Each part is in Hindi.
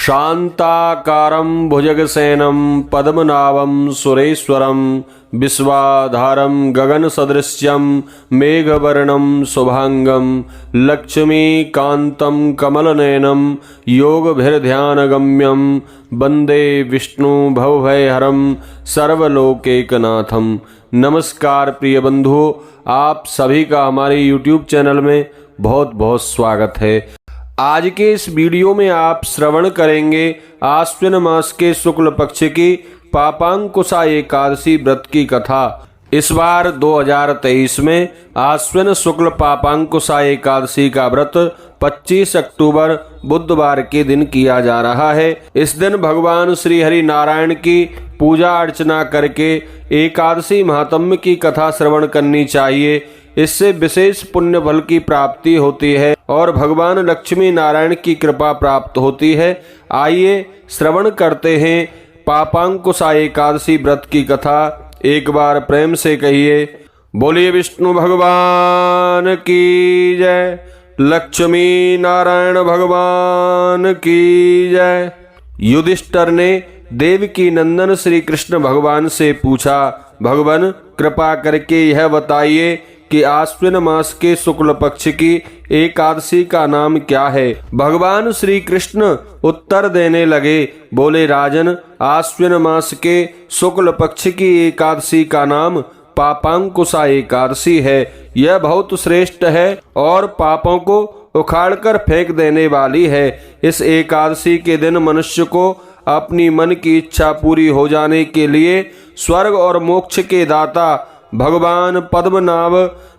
शांताकारं भुजगशयनं पद्मनाभं सुरेश्वरं विश्वाधारं गगनसदृश्यं मेघवर्णं शुभांगं लक्ष्मीकान्तं कमलनयनं योगभिर्ध्यानगम्यं वन्दे विष्णु भवभयहरं सर्वलोकैकनाथं। नमस्कार प्रिय बंधुओं, आप सभी का हमारे YouTube चैनल में बहुत बहुत स्वागत है। आज के इस वीडियो में आप श्रवण करेंगे आश्विन मास के शुक्ल पक्ष की पापांकुशा एकादशी व्रत की कथा। इस बार 2023 में आश्विन शुक्ल पापांकुशा एकादशी का व्रत 25 अक्टूबर बुधवार के दिन किया जा रहा है। इस दिन भगवान श्री हरि नारायण की पूजा अर्चना करके एकादशी महात्म्य की कथा श्रवण करनी चाहिए। इससे विशेष पुण्य फल की प्राप्ति होती है और भगवान लक्ष्मी नारायण की कृपा प्राप्त होती है। आइए श्रवण करते हैं पापांकुशा एकादशी व्रत की कथा। एक बार प्रेम से कहिए, बोलिए विष्णु भगवान की जय, लक्ष्मी नारायण भगवान की जय। युधिष्ठिर ने देवकी नंदन श्री कृष्ण भगवान से पूछा, भगवान कृपा करके यह बताइए कि आश्विन मास के शुक्ल पक्ष की एकादशी का नाम क्या है। भगवान श्री कृष्ण उत्तर देने लगे, बोले राजन, आश्विन मास के शुक्ल पक्ष की एकादशी का नाम पापांकुशा एकादशी है। यह बहुत श्रेष्ठ है और पापों को उखाड़कर फेंक देने वाली है। इस एकादशी के दिन मनुष्य को अपनी मन की इच्छा पूरी हो जाने के लिए स्वर्ग और मोक्ष के दाता भगवान पद्मनाभ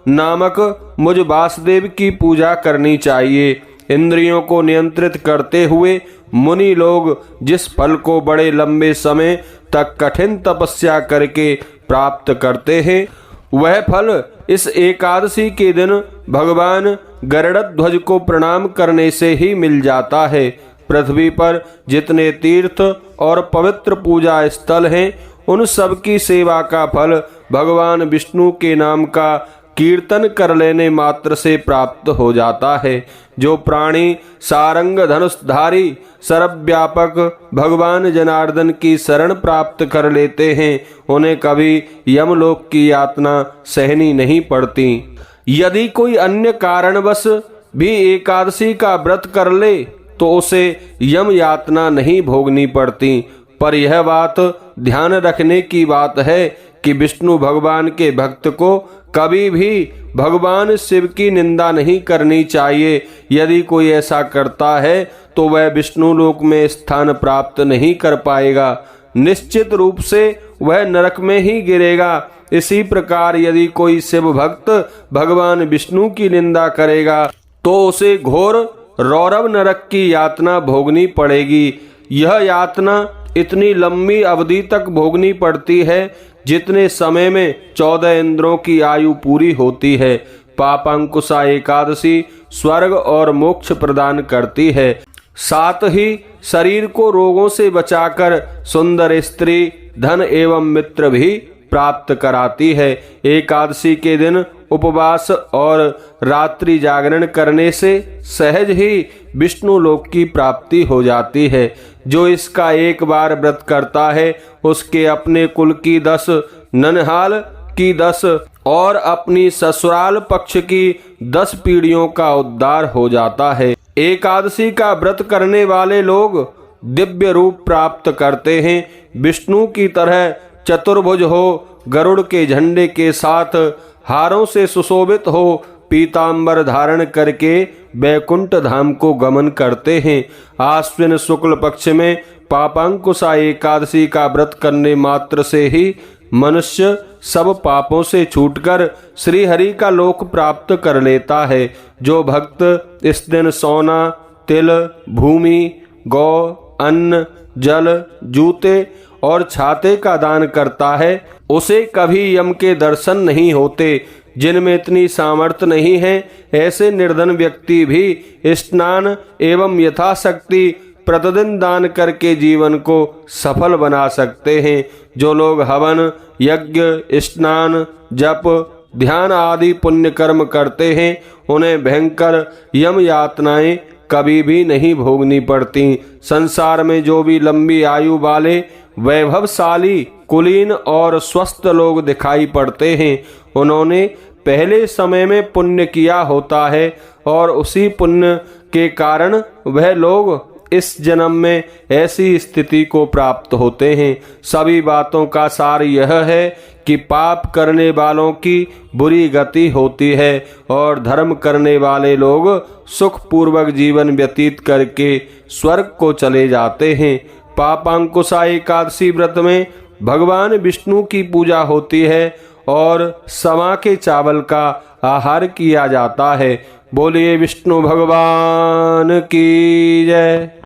नामक मुझ वासुदेव की पूजा करनी चाहिए। इंद्रियों को नियंत्रित करते हुए मुनि लोग जिस फल को बड़े लंबे समय तक कठिन तपस्या करके प्राप्त करते हैं, वह फल इस एकादशी के दिन भगवान गरुड़ध्वज को प्रणाम करने से ही मिल जाता है। पृथ्वी पर जितने तीर्थ और पवित्र पूजा स्थल हैं, उन सब की सेवा का फल भगवान विष्णु के नाम का कीर्तन कर लेने मात्र से प्राप्त हो जाता है। जो प्राणी सारंग धनुषधारी सर्वव्यापक भगवान जनार्दन की शरण प्राप्त कर लेते हैं, उन्हें कभी यमलोक की यातना सहनी नहीं पड़ती। यदि कोई अन्य कारणवश भी एकादशी का व्रत कर ले तो उसे यम यातना नहीं भोगनी पड़ती। पर यह बात ध्यान रखने की बात है कि विष्णु भगवान के भक्त को कभी भी भगवान शिव की निंदा नहीं करनी चाहिए। यदि कोई ऐसा करता है तो वह विष्णु लोक में स्थान प्राप्त नहीं कर पाएगा, निश्चित रूप से वह नरक में ही गिरेगा। इसी प्रकार यदि कोई शिव भक्त भगवान विष्णु की निंदा करेगा तो उसे घोर रौरव नरक की यातना भोगनी पड़ेगी। यह यातना इतनी लंबी अवधि तक भोगनी पड़ती है जितने समय में 14 इंद्रों की आयु पूरी होती है। पापांकुशा एकादशी स्वर्ग और मोक्ष प्रदान करती है, साथ ही शरीर को रोगों से बचाकर सुंदर स्त्री, धन एवं मित्र भी प्राप्त कराती है। एकादशी के दिन उपवास और रात्रि जागरण करने से सहज ही विष्णु लोक की प्राप्ति हो जाती है। जो इसका एक बार व्रत करता है उसके अपने कुल की 10, ननिहाल की 10 और अपनी ससुराल पक्ष की 10 पीढ़ियों का उद्धार हो जाता है। एकादशी का व्रत करने वाले लोग दिव्य रूप प्राप्त करते हैं। विष्णु की तरह चतुर्भुज हो, गरुड़ के झंडे के साथ हारों से सुशोभित हो, पीतांबर धारण करके बैकुंठ धाम को गमन करते हैं। आश्विन शुक्ल पक्ष में पापांकुशा एकादशी का व्रत करने मात्र से ही मनुष्य सब पापों से छूटकर श्री हरि का लोक प्राप्त कर लेता है। जो भक्त इस दिन सोना, तिल, भूमि, गौ, अन्न, जल, जूते और छाते का दान करता है, उसे कभी यम के दर्शन नहीं होते। जिनमें इतनी सामर्थ्य नहीं है, ऐसे निर्धन व्यक्ति भी स्नान एवं यथाशक्ति प्रतिदिन दान करके जीवन को सफल बना सकते हैं। जो लोग हवन, यज्ञ, स्नान, जप, ध्यान आदि पुण्य कर्म करते हैं, उन्हें भयंकर यम यातनाएं कभी भी नहीं भोगनी पड़ती। संसार में जो भी लंबी आयु वाले वैभवशाली, कुलीन और स्वस्थ लोग दिखाई पड़ते हैं, उन्होंने पहले समय में पुण्य किया होता है और उसी पुण्य के कारण वह लोग इस जन्म में ऐसी स्थिति को प्राप्त होते हैं। सभी बातों का सार यह है कि पाप करने वालों की बुरी गति होती है और धर्म करने वाले लोग सुखपूर्वक जीवन व्यतीत करके स्वर्ग को चले जाते हैं। पापांकुशा एकादशी व्रत में भगवान विष्णु की पूजा होती है और समा के चावल का आहार किया जाता है। बोलिए विष्णु भगवान की जय।